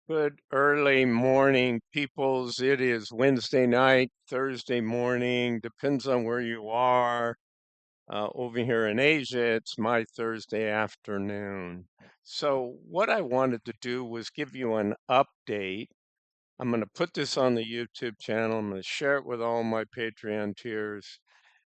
Good early morning, peoples. It is Wednesday night, Thursday morning, depends on where you are. Over here in Asia, it's my Thursday afternoon. So, what I wanted to do was give you an update. I'm going to put this on the YouTube channel. I'm going to share it with all my Patreon tiers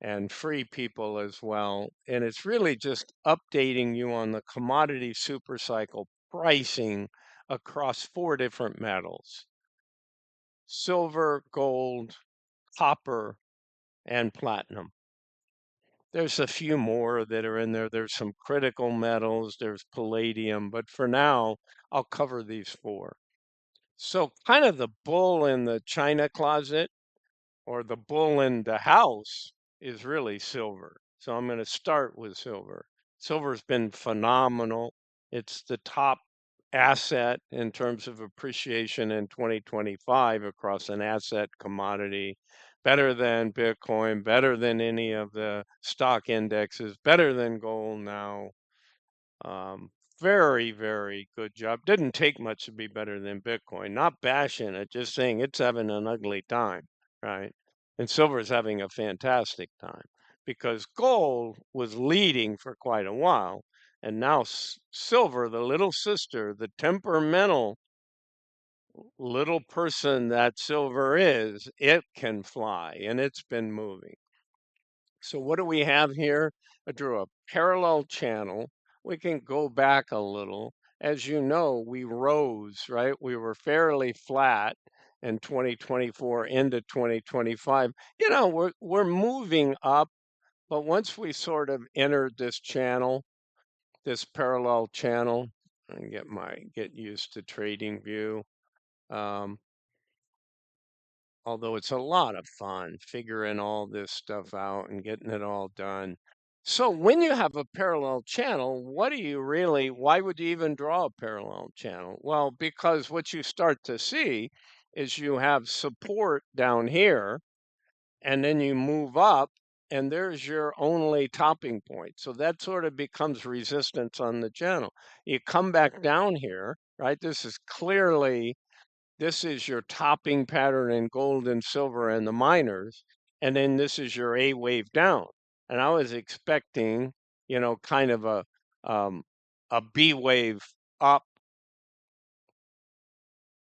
and free people as well. And it's really just updating you on the commodity supercycle pricing across four different metals: silver, gold, copper, and platinum. There's a few more that are in there. There's some critical metals, there's palladium, but for now, I'll cover these four. So, kind of the bull in the china closet or the bull in the house is really silver. So I'm going to start with silver. Silver's been phenomenal. It's the top asset in terms of appreciation in 2025 across an asset commodity, better than Bitcoin, better than any of the stock indexes, better than gold now. Um, Very, very good job. Didn't take much to be better than Bitcoin. Not bashing it, just saying it's having an ugly time, right? And silver is having a fantastic time because gold was leading for quite a while. And now silver, the little sister, the temperamental little person that silver is, it can fly and it's been moving. So what do we have here? I drew a parallel channel. We can go back a little. As you know, we rose, right? We were fairly flat in 2024 into 2025. We're moving up, but once we sort of entered this channel, this parallel channel, and get used to trading view. Um, Although it's a lot of fun figuring all this stuff out and getting it all done. So when you have a parallel channel, why would you even draw a parallel channel? Well, because what you start to see is you have support down here, and then you move up, and there's your only topping point. So that sort of becomes resistance on the channel. You come back down here, right? This is your topping pattern in gold and silver and the miners, and then this is your A wave down. And I was expecting, kind of um, a B wave up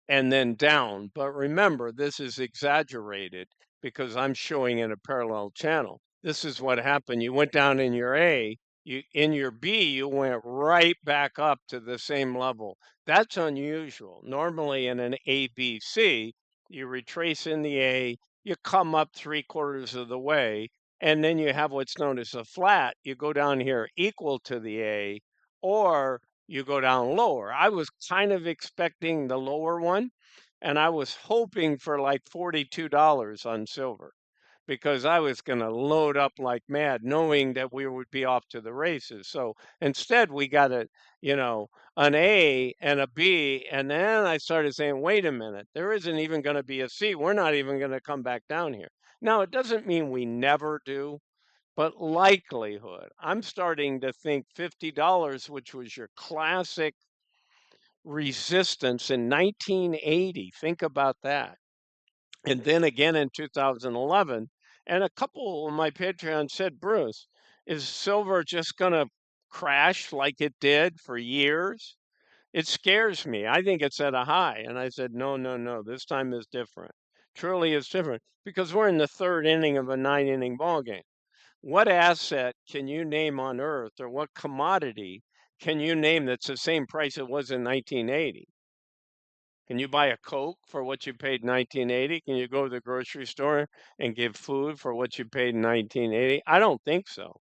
and then down. But remember, this is exaggerated because I'm showing in a parallel channel. This is what happened. You went down in your A, in your B, you went right back up to the same level. That's unusual. Normally in an ABC, you retrace in the A, you come up 3/4 of the way, and then you have what's known as a flat. You go down here equal to the A, or you go down lower. I was kind of expecting the lower one, and I was hoping for like $42 on silver because I was going to load up like mad, knowing that we would be off to the races. So instead, we got an A and a B. And then I started saying, wait a minute, there isn't even going to be a C. We're not even going to come back down here. Now, it doesn't mean we never do, but likelihood. I'm starting to think $50, which was your classic resistance in 1980. Think about that. And then again in 2011. And a couple of my Patreon said, Bruce, is silver just going to crash like it did for years? It scares me. I think it's at a high. And I said, no, no, no. This time is different. Truly is different because we're in the third inning of a 9 inning ball game. What asset can you name on earth, or what commodity can you name that's the same price it was in 1980? Can you buy a Coke for what you paid in 1980? Can you go to the grocery store and get food for what you paid in 1980? I don't think so.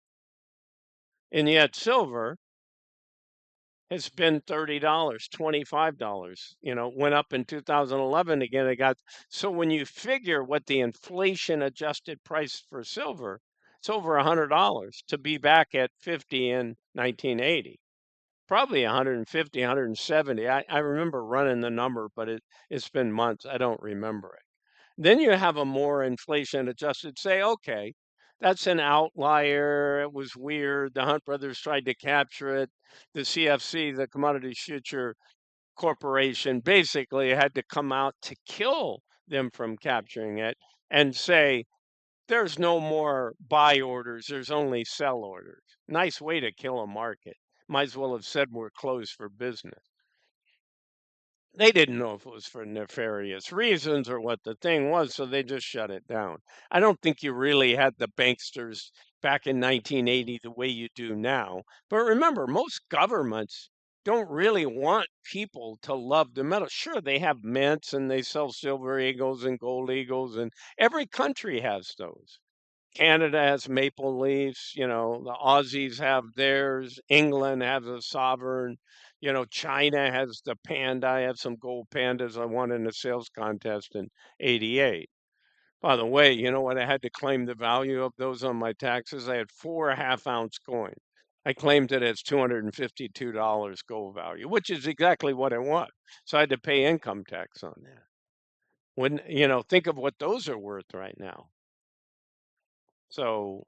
And yet silver has been $30, $25, went up in 2011 again. So when you figure what the inflation adjusted price for silver, it's over $100 to be back at 50 in 1980. Probably 150, 170. I remember running the number, but it's been months. I don't remember it. Then you have a more inflation adjusted, say, okay, that's an outlier. It was weird. The Hunt brothers tried to capture it. The CFC, the Commodity Future corporation basically had to come out to kill them from capturing it and say, there's no more buy orders, there's only sell orders. Nice way to kill a market. Might as well have said we're closed for business. They didn't know if it was for nefarious reasons or what the thing was, so they just shut it down. I don't think you really had the banksters back in 1980 the way you do now. But remember, most governments don't really want people to love the metal. Sure, they have mints and they sell silver eagles and gold eagles, and every country has those. Canada has maple leafs, the Aussies have theirs, England has a sovereign, China has the panda. I have some gold pandas I won in a sales contest in 88. By the way, you know what? I had to claim the value of those on my taxes. I had 4.5 ounce coins. I claimed it as $252 gold value, which is exactly what it was. So I had to pay income tax on that. When, think of what those are worth right now. So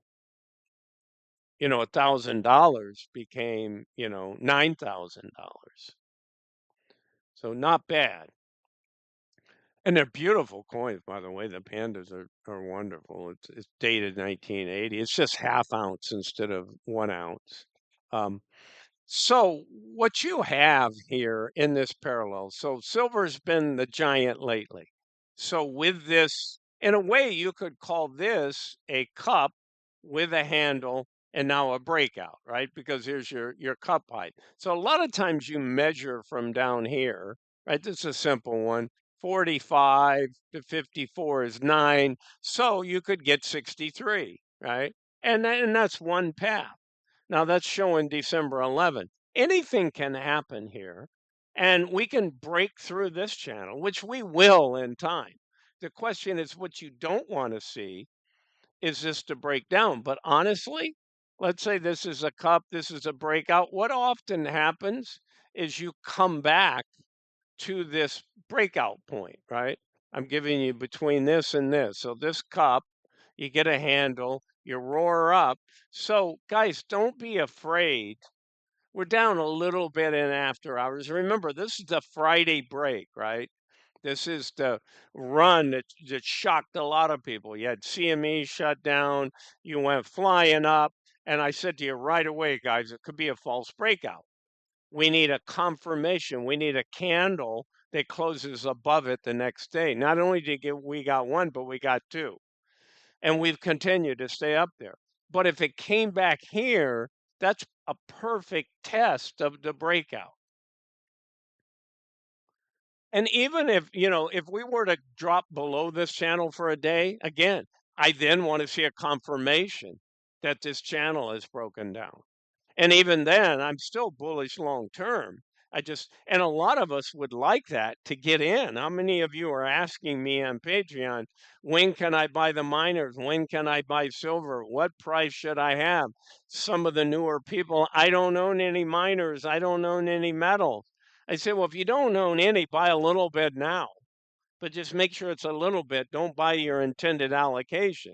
$1,000 became, $9,000. So not bad. And they're beautiful coins, by the way. The pandas are wonderful. It's dated 1980. It's just half ounce instead of 1 ounce. Um, So what you have here in this parallel, so silver's been the giant lately. So with this, in a way, you could call this a cup with a handle and now a breakout, right? Because here's your cup height. So a lot of times you measure from down here, right? This is a simple one. 45 to 54 is 9. So you could get 63, right? And that's one path. Now that's showing December 11th. Anything can happen here, and we can break through this channel, which we will in time. The question is what you don't want to see is this to break down. But honestly, let's say this is a cup, this is a breakout. What often happens is you come back to this breakout point, right? I'm giving you between this and this. So this cup, you get a handle, you roar up. So guys, don't be afraid. We're down a little bit in after hours. Remember, this is the Friday break, right? This is the run that shocked a lot of people. You had CME shut down, you went flying up, and I said to you right away, guys, it could be a false breakout. We need a confirmation. We need a candle that closes above it the next day. Not only did we got one, but we got two. And we've continued to stay up there. But if it came back here, that's a perfect test of the breakout. And even if we were to drop below this channel for a day, again, I then want to see a confirmation that this channel is broken down. And even then, I'm still bullish long term. And a lot of us would like that to get in. How many of you are asking me on Patreon, when can I buy the miners? When can I buy silver? What price should I have? Some of the newer people, I don't own any miners. I don't own any metals. I say, well, if you don't own any, buy a little bit now, but just make sure it's a little bit. Don't buy your intended allocation.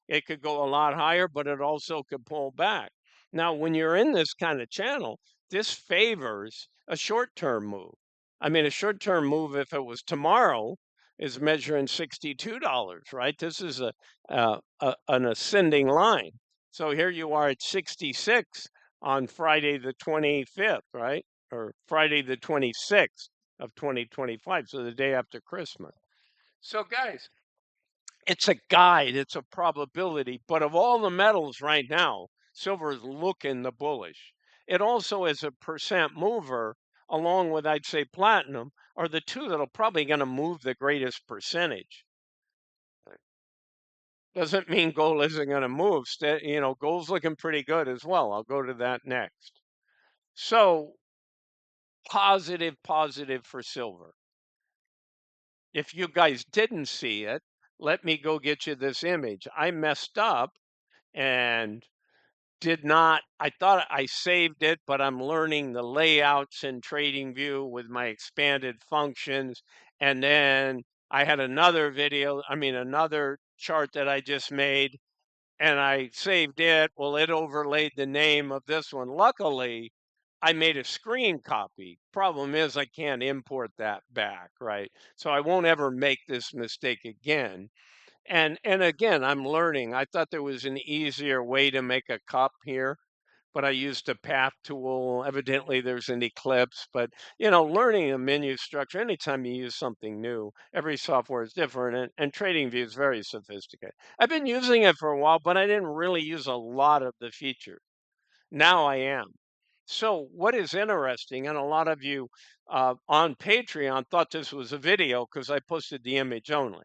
It could go a lot higher, but it also could pull back. Now, when you're in this kind of channel, this favors a short-term move. I mean, a short-term move, if it was tomorrow, is measuring $62, right? This is an ascending line. So here you are at 66 on Friday the 25th, right? Or Friday the 26th of 2025, so the day after Christmas. So guys, it's a guide, it's a probability, but of all the metals right now, silver is looking the bullish. It also is a percent mover, along with, I'd say, platinum, are the two that are probably going to move the greatest percentage. Doesn't mean gold isn't going to move. Gold's looking pretty good as well. I'll go to that next. So, positive for silver. If you guys didn't see it, let me go get you this image. I messed up and did not, I thought I saved it, but I'm learning the layouts in TradingView with my expanded functions. And then I had another chart that I just made, and I saved it. Well, it overlaid the name of this one. Luckily, I made a screen copy. Problem is I can't import that back, right? So I won't ever make this mistake again. And again, I'm learning. I thought there was an easier way to make a cup here, but I used a path tool. Evidently, there's an eclipse, but learning a menu structure, anytime you use something new, every software is different, and TradingView is very sophisticated. I've been using it for a while, but I didn't really use a lot of the features. Now I am. So, what is interesting, and a lot of you on Patreon thought this was a video because I posted the image only.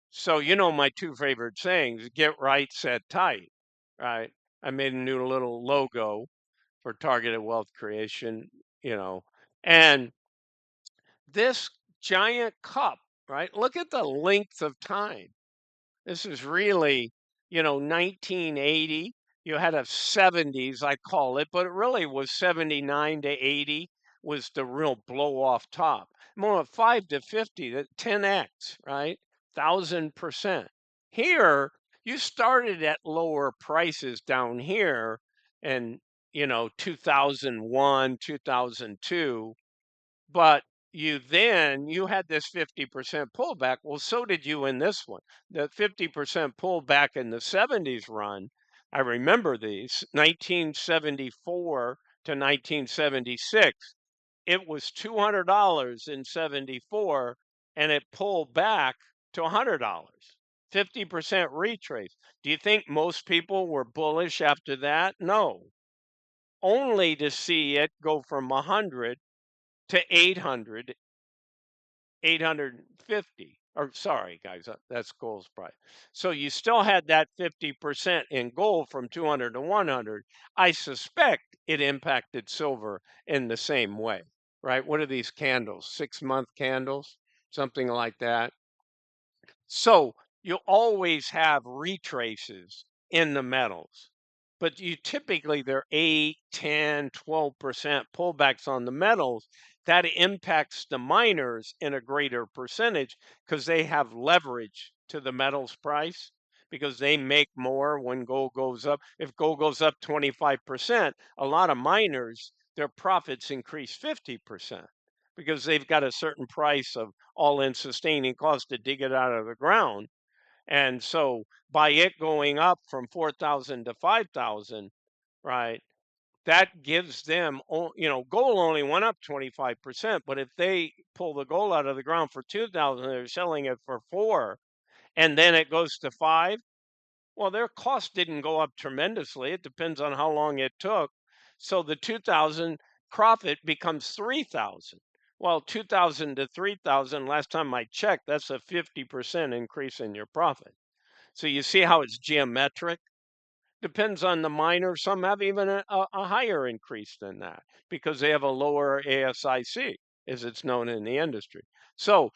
So, my two favorite sayings: get right, set tight, right? I made a new little logo for targeted wealth creation, you know, and this giant cup, right? Look at the length of time. This is really, 1980. You had a 70s, I call it, but it really was 79 to 80 was the real blow off top. More 5 to 50, that 10x, right? 1,000%. Here, you started at lower prices down here and, 2001, 2002, but you had this 50% pullback. Well, so did you in this one. The 50% pullback in the 70s run, I remember these, 1974 to 1976. It was $200 in 74 and it pulled back to $100. 50% retrace. Do you think most people were bullish after that? No. Only to see it go from 100 to 800, 850. Or sorry, guys, that's gold's price. So you still had that 50% in gold from 200 to 100. I suspect it impacted silver in the same way, right? What are these candles? 6-month candles, something like that. So you always have retraces in the metals, but you typically they're 8, 10, 12% pullbacks on the metals. That impacts the miners in a greater percentage because they have leverage to the metals price because they make more when gold goes up. If gold goes up 25%, a lot of miners, their profits increase 50% because they've got a certain price of all-in sustaining cost to dig it out of the ground. And so by it going up from 4,000 to 5,000, right? That gives them, gold only went up 25%, but if they pull the gold out of the ground for 2,000, they're selling it for 4, and then it goes to 5. Well, their cost didn't go up tremendously. It depends on how long it took. So the 2,000 profit becomes 3,000. Well, 2,000 to 3,000, last time I checked, that's a 50% increase in your profit. So you see how it's geometric? Depends on the miner. Some have even a higher increase than that because they have a lower ASIC, as it's known in the industry. So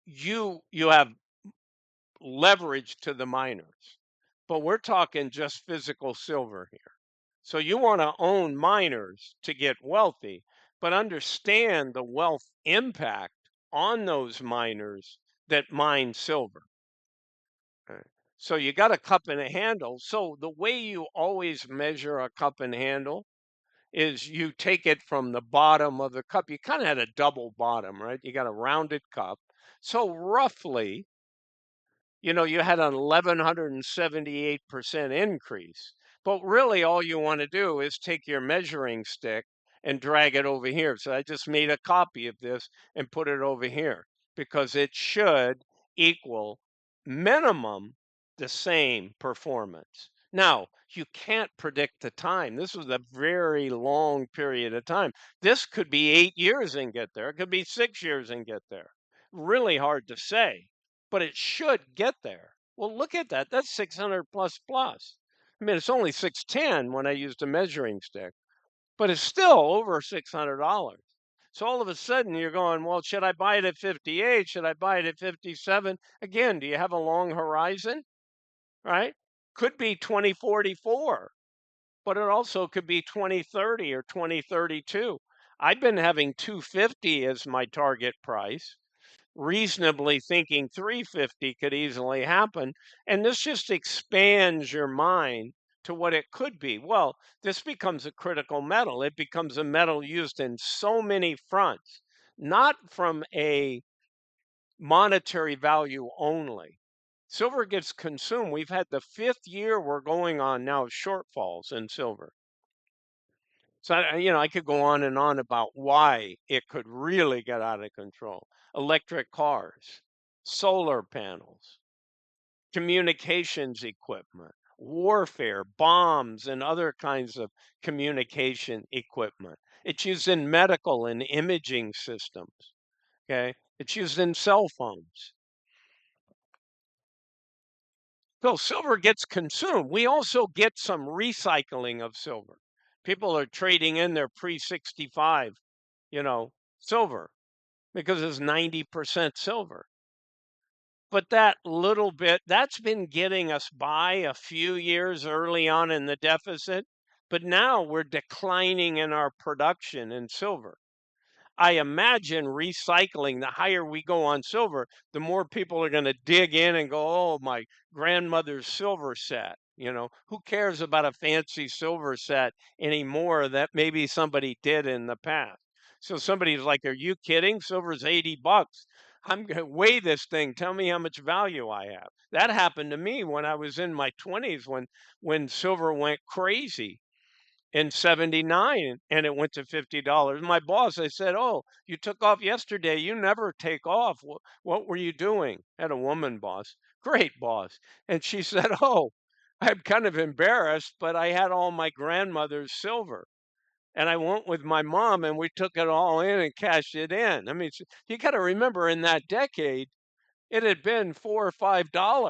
you have leverage to the miners, but we're talking just physical silver here. So you want to own miners to get wealthy, but understand the wealth impact on those miners that mine silver. Right. So you got a cup and a handle. So the way you always measure a cup and handle is you take it from the bottom of the cup. You kind of had a double bottom, right? You got a rounded cup. So roughly, you had an 1,178% increase. But really, all you want to do is take your measuring stick and drag it over here. So I just made a copy of this and put it over here because it should equal minimum the same performance. Now, you can't predict the time. This was a very long period of time. This could be 8 years and get there. It could be 6 years and get there. Really hard to say, but it should get there. Well, look at that. That's 600 plus plus. I mean, it's only 610 when I used a measuring stick, but it's still over $600. So all of a sudden you're going, well, should I buy it at 58? Should I buy it at 57? Again, do you have a long horizon? Right? Could be 2044, but it also could be 2030 or 2032. I've been having 250 as my target price, reasonably thinking 350 could easily happen. And this just expands your mind to what it could be. Well, this becomes a critical metal. It becomes a metal used in so many fronts, not from a monetary value only. Silver gets consumed. We've had the 5th year we're going on now of shortfalls in silver. So, I could go on and on about why it could really get out of control. Electric cars, solar panels, communications equipment, warfare, bombs, and other kinds of communication equipment. It's used in medical and imaging systems. Okay. It's used in cell phones. So silver gets consumed. We also get some recycling of silver. People are trading in their pre 65, silver because it's 90% silver. But that little bit, that's been getting us by a few years early on in the deficit. But now we're declining in our production in silver. I imagine recycling, the higher we go on silver, the more people are going to dig in and go, oh, my grandmother's silver set. Who cares about a fancy silver set anymore that maybe somebody did in the past? So somebody's like, are you kidding? Silver's $80. I'm going to weigh this thing. Tell me how much value I have. That happened to me when I was in my 20s when silver went crazy in 79 and it went to $50. My boss, I said, oh, you took off yesterday. You never take off. What were you doing? I had a woman boss, great boss. And she said, oh, I'm kind of embarrassed, but I had all my grandmother's silver. And I went with my mom and we took it all in and cashed it in. I mean, you got to remember in that decade, it had been $4 or $5,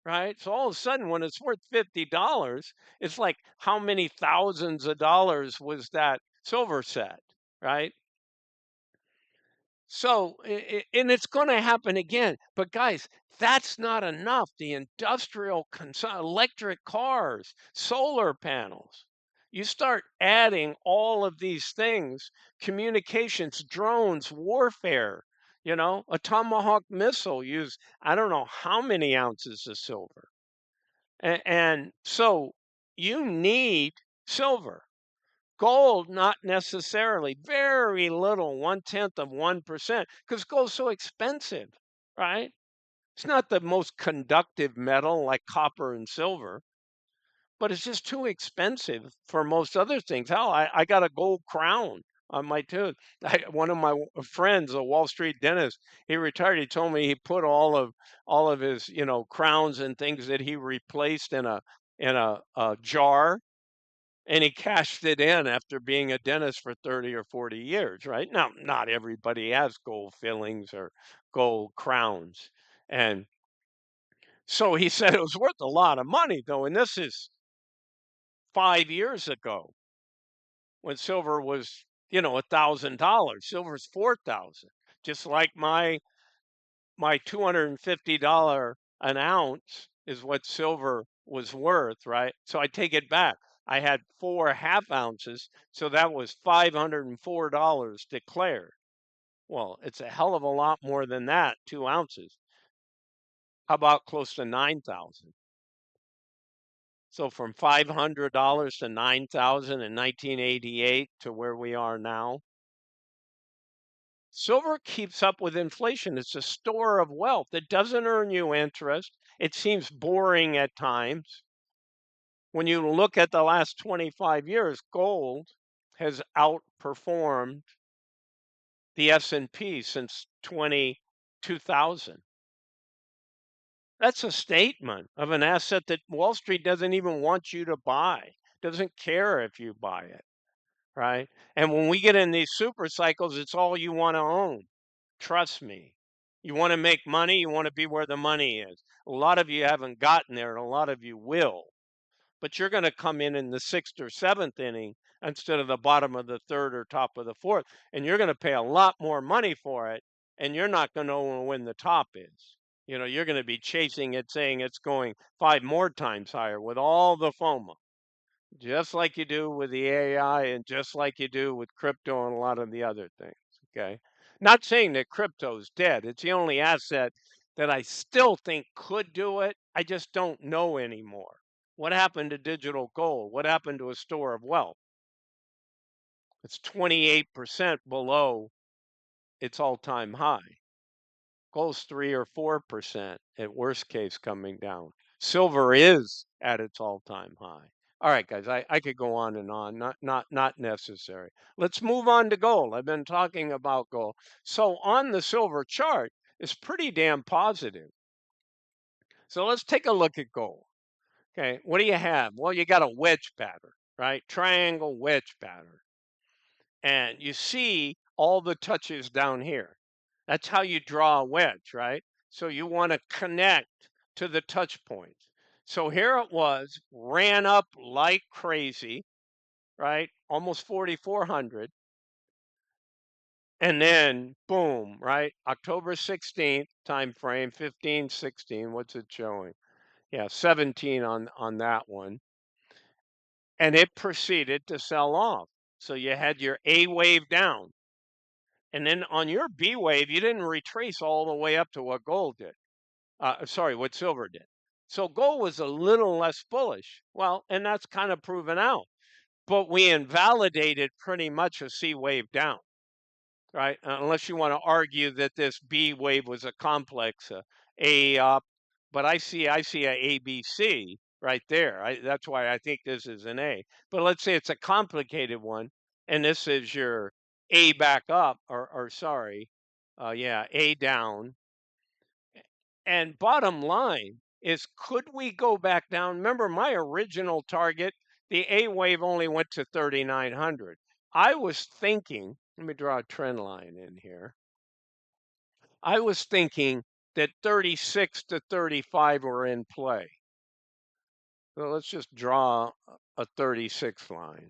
right? So all of a sudden, when it's worth $50, it's like how many thousands of dollars was that silver set, right? So, and it's going to happen again. But guys, that's not enough. The industrial electric cars, solar panels. You start adding all of these things, communications, drones, warfare, a Tomahawk missile use I don't know how many ounces of silver. And so you need silver. Gold, not necessarily, very little, 1/10 of 1%, because gold's so expensive, right? It's not the most conductive metal like copper and silver, but it's just too expensive for most other things. Hell, I got a gold crown on my tooth. One of my friends, a Wall Street dentist, he retired. He told me he put all of his, crowns and things that he replaced in a jar, and he cashed it in after being a dentist for 30 or 40 years, right? Now, not everybody has gold fillings or gold crowns. And so he said it was worth a lot of money, though. And this is 5 years ago when silver was, $1,000. Silver's 4,000. Just like my $250 an ounce is what silver was worth, right? So I take it back. I had 4 half ounces, so that was $504 declared. Well, it's a hell of a lot more than that, 2 ounces. How about close to 9,000? So from $500 to 9,000 in 1988 to where we are now. Silver keeps up with inflation. It's a store of wealth. It doesn't earn you interest. It seems boring at times. When you look at the last 25 years, gold has outperformed the S&P since 2000. That's a statement of an asset that Wall Street doesn't even want you to buy. Doesn't care if you buy it, right? And when we get in these super cycles, it's all you want to own. Trust me. You want to make money, you want to be where the money is. A lot of you haven't gotten there, and a lot of you will. But you're going to come in the sixth or seventh inning instead of the bottom of the third or top of the fourth. And you're going to pay a lot more money for it. And you're not going to know when the top is. You're going to be chasing it, saying it's going 5 more times higher with all the FOMO, just like you do with the AI and just like you do with crypto and a lot of the other things. Okay. Not saying that crypto's dead. It's the only asset that I still think could do it. I just don't know anymore. What happened to digital gold? What happened to a store of wealth? It's 28% below its all-time high. Gold's 3 or 4% at worst case coming down. Silver is at its all-time high. All right, guys, I could go on and on. Not necessary. Let's move on to gold. I've been talking about gold. So on the silver chart, it's pretty damn positive. So let's take a look at gold. Okay, what do you have? Well, you got a wedge pattern, right? Triangle wedge pattern. And you see all the touches down here. That's how you draw a wedge, right? So you want to connect to the touch points. So here it was, ran up like crazy, right? Almost 4,400. And then boom, right? October 16th time frame, 15, 16. What's it showing? Yeah, 17 on that one. And it proceeded to sell off. So you had your A wave down. And then on your B wave, you didn't retrace all the way up to what gold did. Sorry, what silver did. So gold was a little less bullish. Well, and that's kind of proven out. But we invalidated pretty much a C wave down, right? Unless you want to argue that this B wave was a complex, A up. But I see a ABC right there. That's why I think this is an A. But let's say it's a complicated one, and this is your A back up, or sorry, yeah, A down. And bottom line is, could we go back down? Remember, my original target, the A wave only went to 3,900. I was thinking, let me draw a trend line in here. I was thinking that 36 to 35 were in play. So let's just draw a 36 line.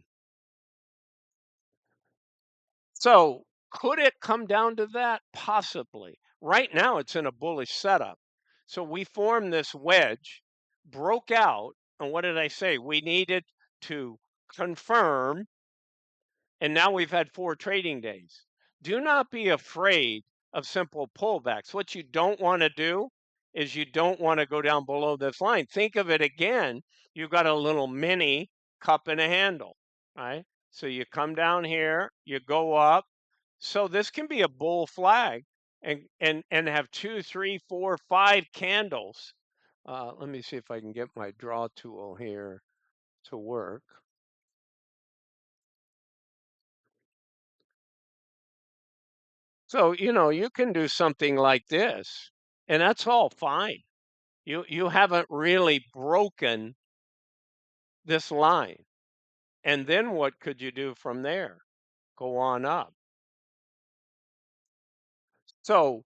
So could it come down to that? Possibly. Right now, it's in a bullish setup. So we formed this wedge, broke out, and what did I say? We needed to confirm, and now we've had 4 trading days. Do not be afraid of simple pullbacks. What you don't want to do is you don't want to go down below this line. Think of it again. You've got a little mini cup and a handle, right? So you come down here, you go up. So this can be a bull flag and have 2, 3, 4, 5 candles. Let me see if I can get my draw tool here to work. So, you can do something like this, and that's all fine. You haven't really broken this line. And then what could you do from there? Go on up. So,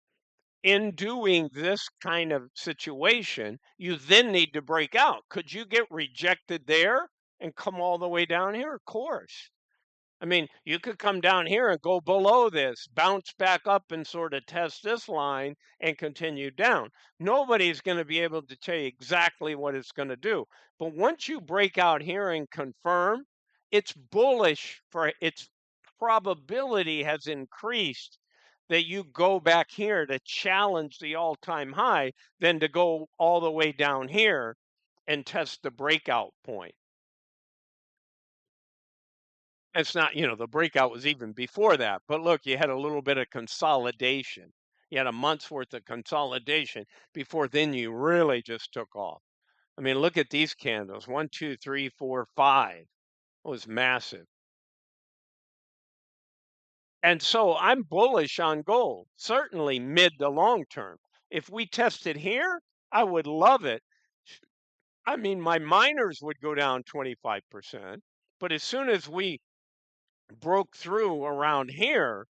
in doing this kind of situation, you then need to break out. Could you get rejected there and come all the way down here? Of course. I mean, you could come down here and go below this, bounce back up and sort of test this line and continue down. Nobody's going to be able to tell you exactly what it's going to do. But once you break out here and confirm, it's bullish for its probability has increased that you go back here to challenge the all-time high than to go all the way down here and test the breakout point. It's not, the breakout was even before that. But look, you had a little bit of consolidation. You had a month's worth of consolidation before then you really just took off. I mean, look at these candles. 1, 2, 3, 4, 5. It was massive. And so I'm bullish on gold, certainly mid to long term. If we tested here, I would love it. I mean, my miners would go down 25%. But as soon as we broke through around here,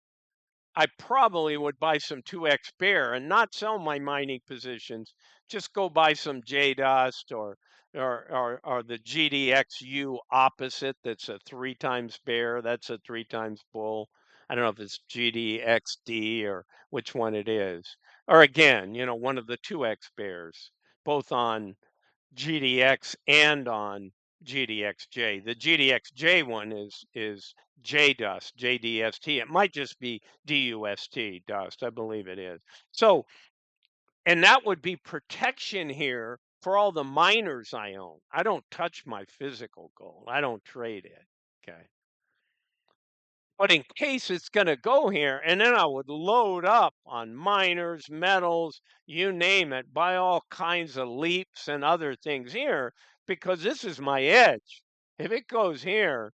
I probably would buy some 2x bear and not sell my mining positions. Just go buy some J Dust or the GDXU opposite. That's a 3 times bear. That's a 3 times bull. I don't know if it's GDXD or which one it is. Or again, one of the 2x bears, both on GDX and on GDXJ. The GDXJ one is J Dust, JDST. It might just be DUST Dust. I believe it is. So, and that would be protection here for all the miners I own. I don't touch my physical gold. I don't trade it. Okay. But in case it's going to go here, and then I would load up on miners, metals, you name it, buy all kinds of leaps and other things here because this is my edge. If it goes here,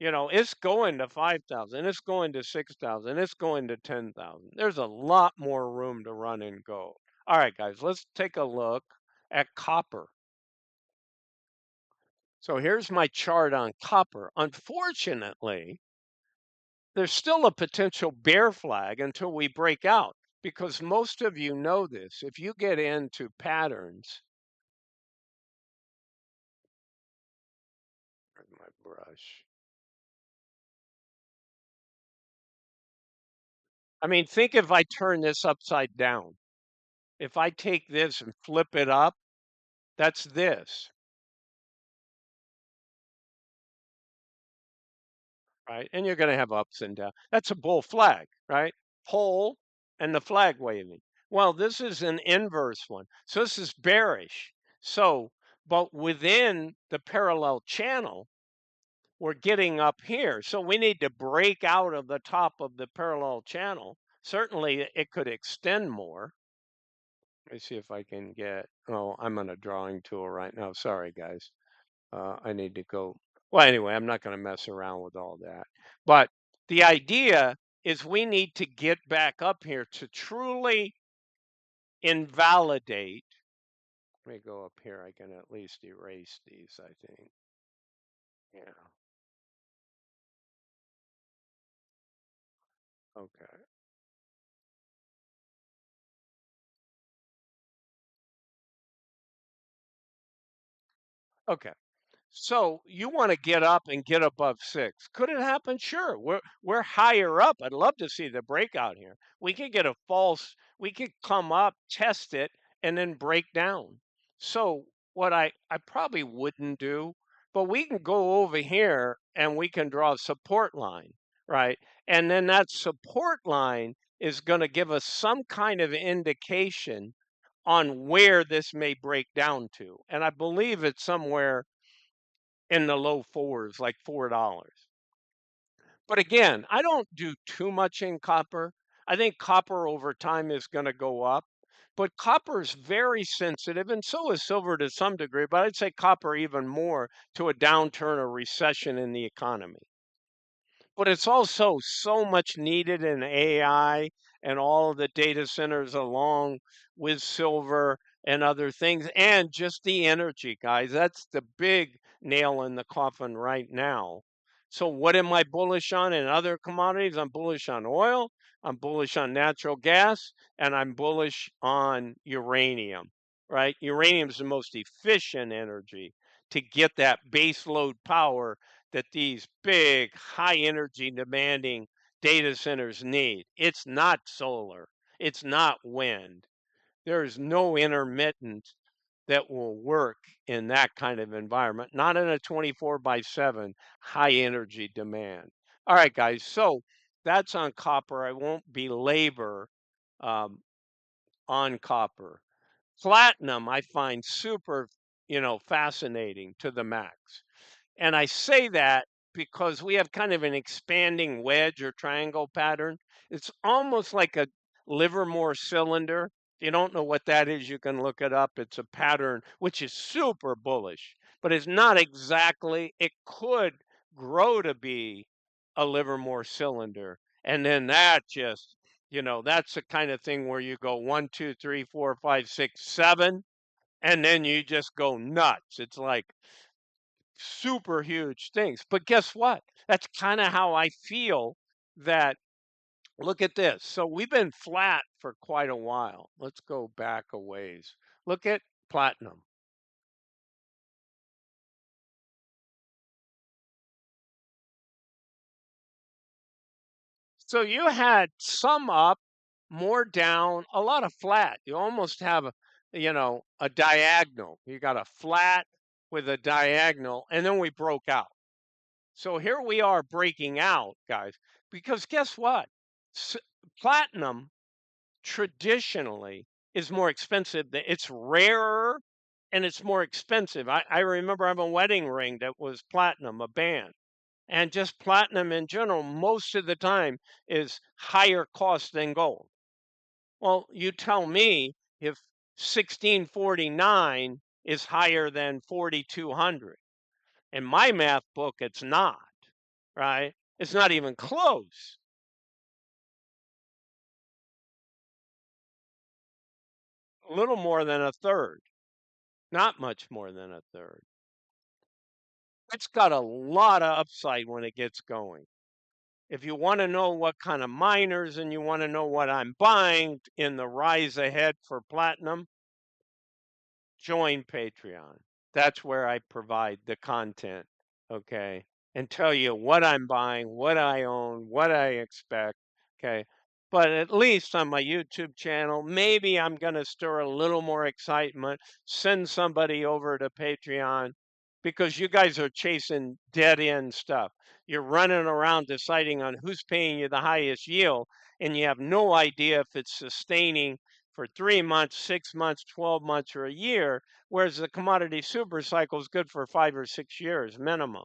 it's going to 5,000, it's going to 6,000, it's going to 10,000. There's a lot more room to run in gold. All right, guys, let's take a look at copper. So here's my chart on copper. Unfortunately, there's still a potential bear flag until we break out because most of you know this. If you get into patterns, where's my brush? I mean, think if I turn this upside down. If I take this and flip it up, that's this, right? And you're going to have ups and downs. That's a bull flag, right? Pole and the flag waving. Well, this is an inverse one. So this is bearish. So, but within the parallel channel, we're getting up here. So we need to break out of the top of the parallel channel. Certainly it could extend more. Let me see if I can get, oh, I'm on a drawing tool right now. Sorry, guys. I need to go. Well, anyway, I'm not going to mess around with all that. But the idea is we need to get back up here to truly invalidate. Let me go up here. I can at least erase these, I think. Yeah. Okay. Okay. So you want to get up and get above 6. Could it happen? Sure. We're higher up. I'd love to see the breakout here. We could get a false, we could come up, test it, and then break down. So what I probably wouldn't do, but we can go over here and we can draw a support line, right? And then that support line is going to give us some kind of indication on where this may break down to. And I believe it's somewhere in the low fours, like $4. But again, I don't do too much in copper. I think copper over time is going to go up, but copper is very sensitive, and so is silver to some degree, but I'd say copper even more to a downturn or recession in the economy. But it's also so much needed in AI and all of the data centers along with silver and other things, and just the energy, guys. That's the big nail in the coffin right now. So, what am I bullish on in other commodities? I'm bullish on oil, I'm bullish on natural gas, and I'm bullish on uranium, right? Uranium is the most efficient energy to get that base load power that these big, high energy demanding data centers need. It's not solar, it's not wind. There's no intermittent that will work in that kind of environment, not in a 24 by 7 high energy demand. All right, guys, so that's on copper. I won't belabor um, on copper. Platinum, I find super, fascinating to the max. And I say that because we have kind of an expanding wedge or triangle pattern. It's almost like a Livermore cylinder. If you don't know what that is, you can look it up. It's a pattern which is super bullish, but it's not exactly, it could grow to be a Livermore cylinder. And then that just, that's the kind of thing where you go 1, 2, 3, 4, 5, 6, 7, and then you just go nuts. It's like super huge things. But guess what? That's kind of how I feel that. Look at this. So we've been flat for quite a while. Let's go back a ways. Look at platinum. So you had some up, more down, a lot of flat. You almost have a diagonal. You got a flat with a diagonal, and then we broke out. So here we are breaking out, guys, because guess what? S- Platinum traditionally is more expensive. It's rarer and it's more expensive. I remember I have a wedding ring that was platinum, a band. And just platinum in general, most of the time, is higher cost than gold. Well, you tell me if 1649 is higher than 4200. In my math book, it's not, right? It's not even close. A little more than a third, not much more than a third. It's got a lot of upside when it gets going. If you want to know what kind of miners and you want to know what I'm buying in the rise ahead for platinum, join Patreon. That's where I provide the content, okay? And tell you what I'm buying, what I own, what I expect, okay? But at least on my YouTube channel, maybe I'm going to stir a little more excitement, send somebody over to Patreon because you guys are chasing dead end stuff. You're running around deciding on who's paying you the highest yield, and you have no idea if it's sustaining for 3 months, 6 months, 12 months, or a year, whereas the commodity super cycle is good for 5 or 6 years minimum.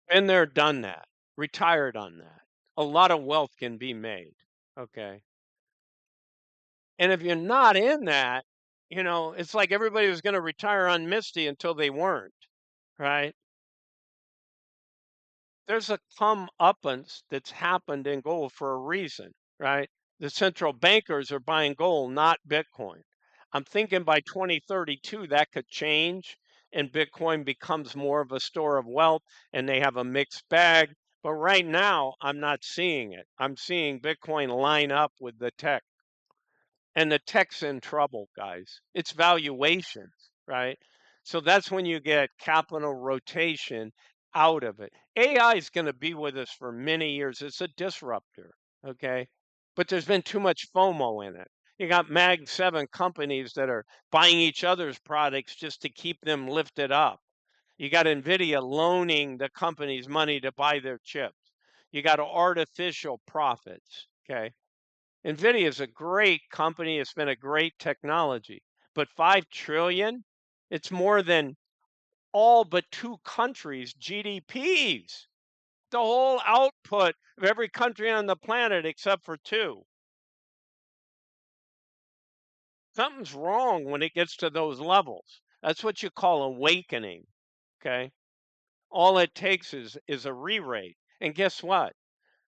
Been there, done that, retired on that. A lot of wealth can be made. Okay. And if you're not in that, it's like everybody was going to retire on Misty until they weren't, right? There's a comeuppance that's happened in gold for a reason, right? The central bankers are buying gold, not Bitcoin. I'm thinking by 2032 that could change and Bitcoin becomes more of a store of wealth and they have a mixed bag. But right now, I'm not seeing it. I'm seeing Bitcoin line up with the tech. And the tech's in trouble, guys. It's valuations, right? So that's when you get capital rotation out of it. AI is going to be with us for many years. It's a disruptor, okay? But there's been too much FOMO in it. You got Mag 7 companies that are buying each other's products just to keep them lifted up. You got NVIDIA loaning the companies money to buy their chips. You got artificial profits, okay? NVIDIA is a great company. It's been a great technology, but 5 trillion, it's more than all but two countries' GDPs. The whole output of every country on the planet except for two. Something's wrong when it gets to those levels. That's what you call awakening, okay? All it takes is a re-rate. And guess what?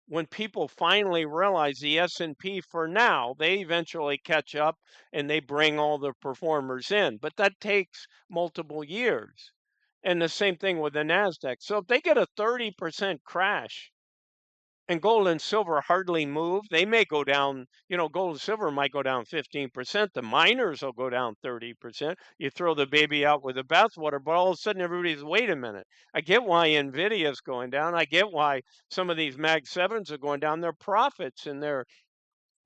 When people finally realize the S&P for now, they eventually catch up and they bring all the performers in. But that takes multiple years. And the same thing with the NASDAQ. So if they get a 30% crash and gold and silver hardly move, they may go down, gold and silver might go down 15%. The miners will go down 30%. You throw the baby out with the bathwater, but all of a sudden everybody's, wait a minute. I get why NVIDIA is going down. I get why some of these Mag 7s are going down. Their profits and their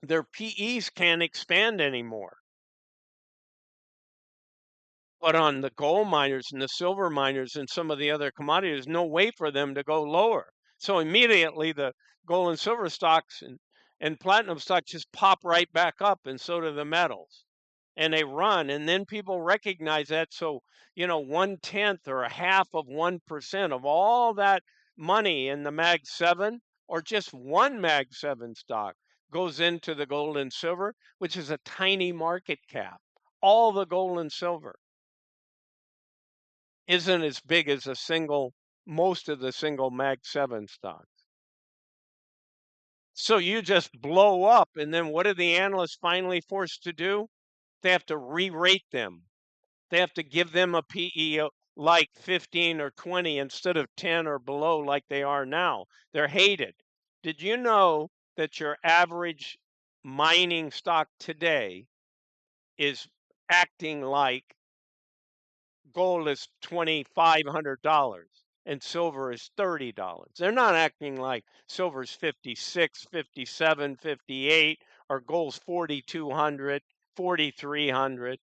PEs can't expand anymore. But on the gold miners and the silver miners and some of the other commodities, no way for them to go lower. So immediately the gold and silver stocks and platinum stocks just pop right back up, and so do the metals. And they run, and then people recognize that. So, 1/10 or a half of 1% of all that money in the Mag 7, or just one Mag 7 stock, goes into the gold and silver, which is a tiny market cap. All the gold and silver isn't as big as most of the single Mag 7 stocks. So you just blow up, and then what are the analysts finally forced to do? They have to re-rate them. They have to give them a PE like 15 or 20 instead of 10 or below like they are now. They're hated. Did you know that your average mining stock today is acting like gold is $2,500 and silver is $30. They're not acting like silver's 56, 57, 58, or gold's 4,200, 4,300,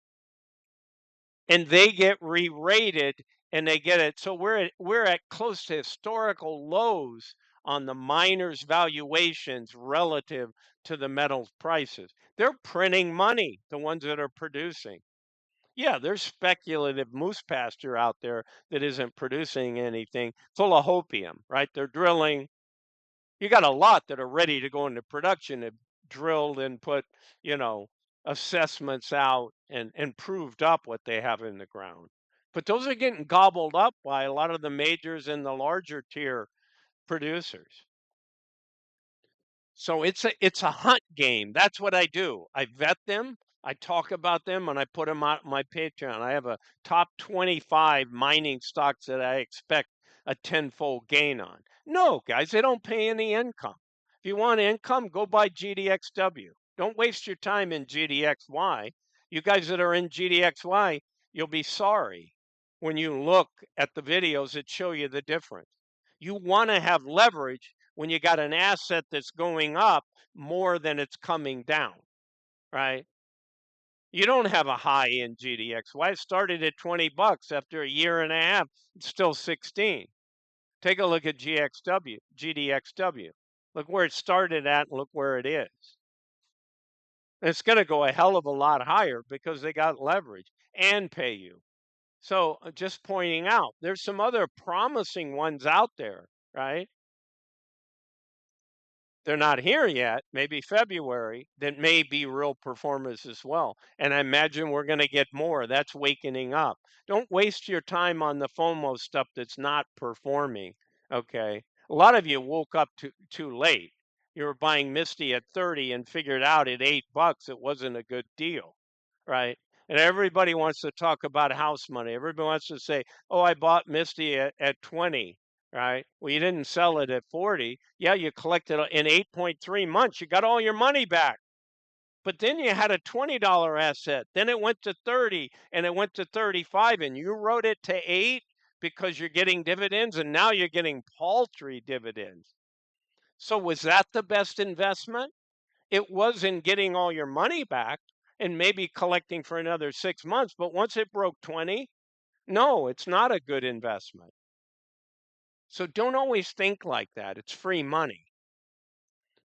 and they get re-rated and they get it. So we're at close to historical lows on the miners' valuations relative to the metals prices. They're printing money, the ones that are producing. Yeah, there's speculative moose pasture out there that isn't producing anything, full of hopium, right? They're drilling. You got a lot that are ready to go into production, have drilled and put, you know, assessments out and proved up what they have in the ground. But those are getting gobbled up by a lot of the majors and the larger tier producers. So it's a hunt game. That's what I do. I vet them, I talk about them, and I put them on my Patreon. I have a top 25 mining stocks that I expect a tenfold gain on. No, guys, they don't pay any income. If you want income, go buy GDXW. Don't waste your time in GDXY. You guys that are in GDXY, you'll be sorry when you look at the videos that show you the difference. You want to have leverage when you got an asset that's going up more than it's coming down, right? You don't have a high in GDXY. It started at 20 bucks after a year and a half, it's still 16. Take a look at GDXW. Look where it started at and look where it is. And it's going to go a hell of a lot higher because they got leverage and pay you. So just pointing out, there's some other promising ones out there, right? They're not here yet, maybe February, that may be real performers as well. And I imagine we're going to get more. That's wakening up. Don't waste your time on the FOMO stuff that's not performing. Okay. A lot of you woke up too late. You were buying Misty at 30 and figured out at $8 it wasn't a good deal. Right. And everybody wants to talk about house money. Everybody wants to say, oh, I bought Misty at 20. Right? Well, you didn't sell it at 40. Yeah, you collected in 8.3 months. You got all your money back. But then you had a $20 asset. Then it went to 30 and it went to 35 and you wrote it to 8 because you're getting dividends and now you're getting paltry dividends. So was that the best investment? It was in getting all your money back and maybe collecting for another 6 months, but once it broke 20, no, it's not a good investment. So don't always think like that. It's free money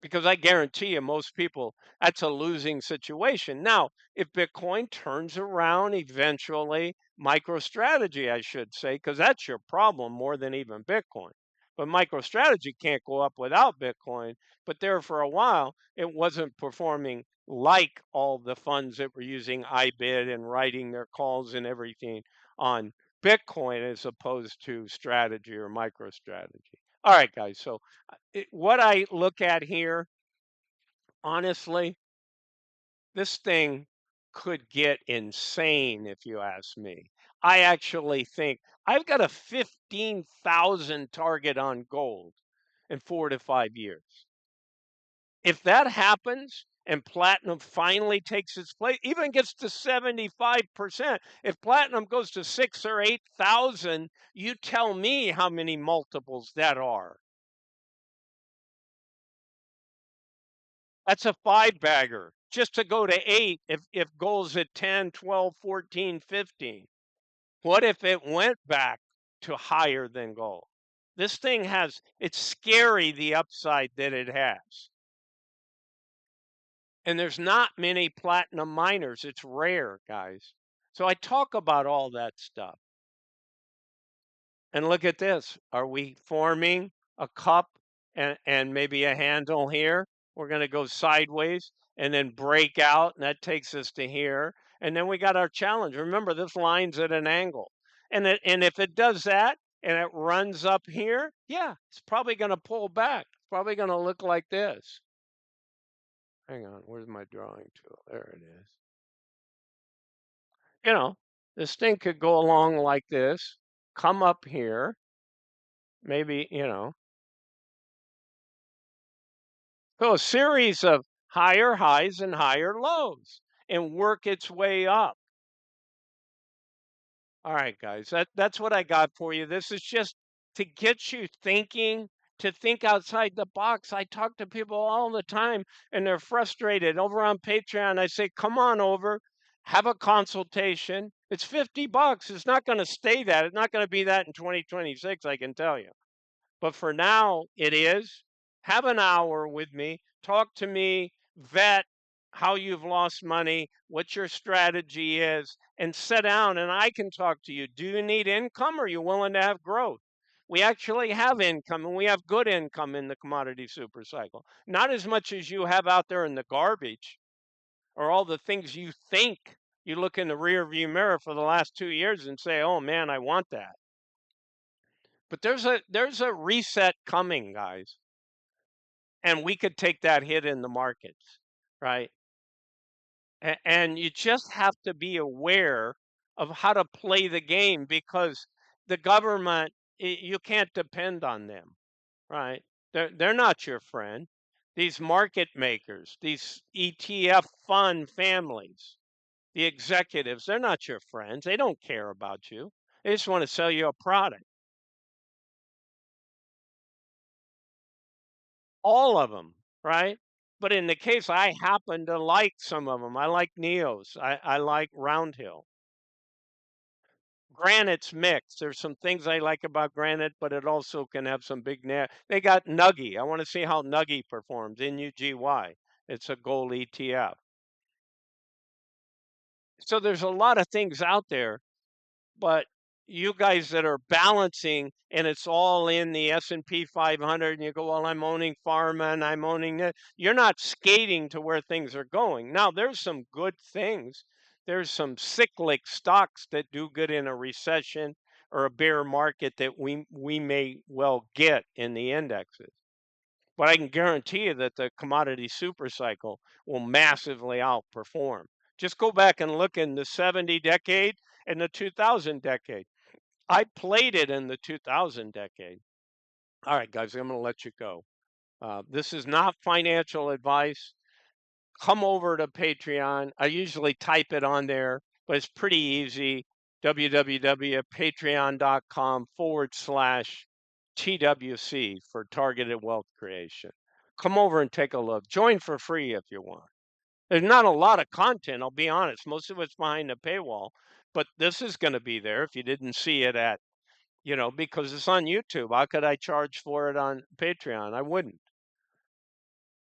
because I guarantee you, most people, that's a losing situation. Now, if Bitcoin turns around eventually, MicroStrategy, I should say, because that's your problem more than even Bitcoin. But MicroStrategy can't go up without Bitcoin. But there for a while, it wasn't performing like all the funds that were using iBid and writing their calls and everything on Bitcoin as opposed to strategy or MicroStrategy. All right, guys. So what I look at here, honestly, this thing could get insane if you ask me. I actually think I've got a 15,000 target on gold in 4 to 5 years. If that happens and platinum finally takes its place, even gets to 75%, if platinum goes to 6 or 8,000, you tell me how many multiples that are. That's a five bagger just to go to 8 if gold's at 10, 12, 14, 15. What if it went back to higher than gold? This thing it's scary the upside that it has. And there's not many platinum miners. It's rare, guys. So I talk about all that stuff. And look at this. Are we forming a cup and maybe a handle here? We're going to go sideways and then break out, and that takes us to here. And then we got our challenge. Remember, this line's at an angle. And if it does that and it runs up here, yeah, it's probably going to pull back. It's probably going to look like this. Hang on, where's my drawing tool? There it is. You know, this thing could go along like this, come up here, maybe, so a series of higher highs and higher lows and work its way up. All right, guys, that's what I got for you. This is just to get you thinking, to think outside the box. I talk to people all the time and they're frustrated. Over on Patreon, I say, come on over, have a consultation. It's $50. It's not going to stay that. It's not going to be that in 2026, I can tell you. But for now, it is. Have an hour with me. Talk to me. vet how you've lost money, what your strategy is, and sit down and I can talk to you. Do you need income or are you willing to have growth? We actually have income and we have good income in the commodity super cycle. Not as much as you have out there in the garbage or all the things you think. You look in the rear view mirror for the last 2 years and say, oh man, I want that. But there's a reset coming, guys. And we could take that hit in the markets, right? And you just have to be aware of how to play the game because the government, you can't depend on them, right? They're not your friend. These market makers, these ETF fund families, the executives, they're not your friends. They don't care about you. They just want to sell you a product. All of them, right? But in the case, I happen to like some of them. I like Neos. I like Roundhill. Granite's mixed. There's some things I like about Granite, but it also can have some big net. They got Nuggy. I want to see how Nuggy performs. NUGY. It's a gold ETF. So there's a lot of things out there, but you guys that are balancing and it's all in the S&P 500 and you go, well, I'm owning pharma and I'm owning that. You're not skating to where things are going. Now, there's some good things. There's some cyclic stocks that do good in a recession or a bear market that we may well get in the indexes. But I can guarantee you that the commodity super cycle will massively outperform. Just go back and look in the 70 decade and the 2000 decade. I played it in the 2000 decade. All right, guys, I'm going to let you go. This is not financial advice. Come over to Patreon. I usually type it on there, but it's pretty easy. www.patreon.com/TWC for targeted wealth creation. Come over and take a look. Join for free if you want. There's not a lot of content, I'll be honest. Most of it's behind the paywall, but this is going to be there if you didn't see it at, because it's on YouTube. How could I charge for it on Patreon? I wouldn't.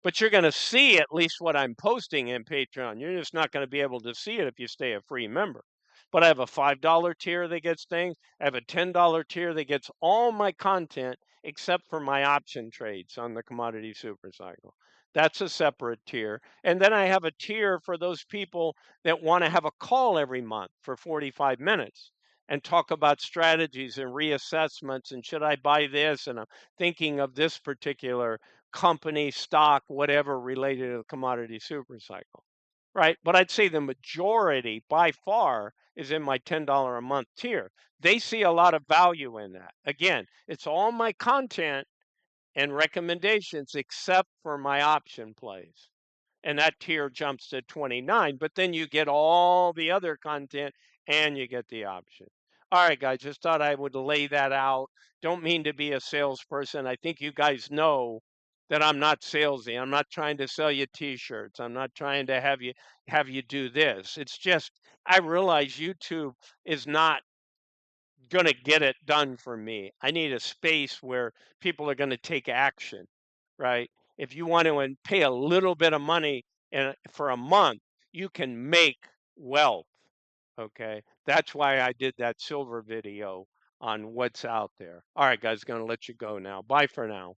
But you're going to see at least what I'm posting in Patreon. You're just not going to be able to see it if you stay a free member. But I have a $5 tier that gets things. I have a $10 tier that gets all my content except for my option trades on the commodity super cycle. That's a separate tier. And then I have a tier for those people that want to have a call every month for 45 minutes and talk about strategies and reassessments and should I buy this and I'm thinking of this particular company, stock, whatever related to the commodity super cycle, right? But I'd say the majority by far is in my $10 a month tier. They see a lot of value in that. Again, it's all my content and recommendations except for my option plays. And that tier jumps to 29, but then you get all the other content and you get the option. All right, guys, just thought I would lay that out. Don't mean to be a salesperson. I think you guys know that I'm not salesy. I'm not trying to sell you t-shirts. I'm not trying to have you do this. It's just I realize YouTube is not going to get it done for me. I need a space where people are going to take action, right? If you want to pay a little bit of money for a month, you can make wealth. Okay. That's why I did that silver video on what's out there. All right, guys, going to let you go now. Bye for now.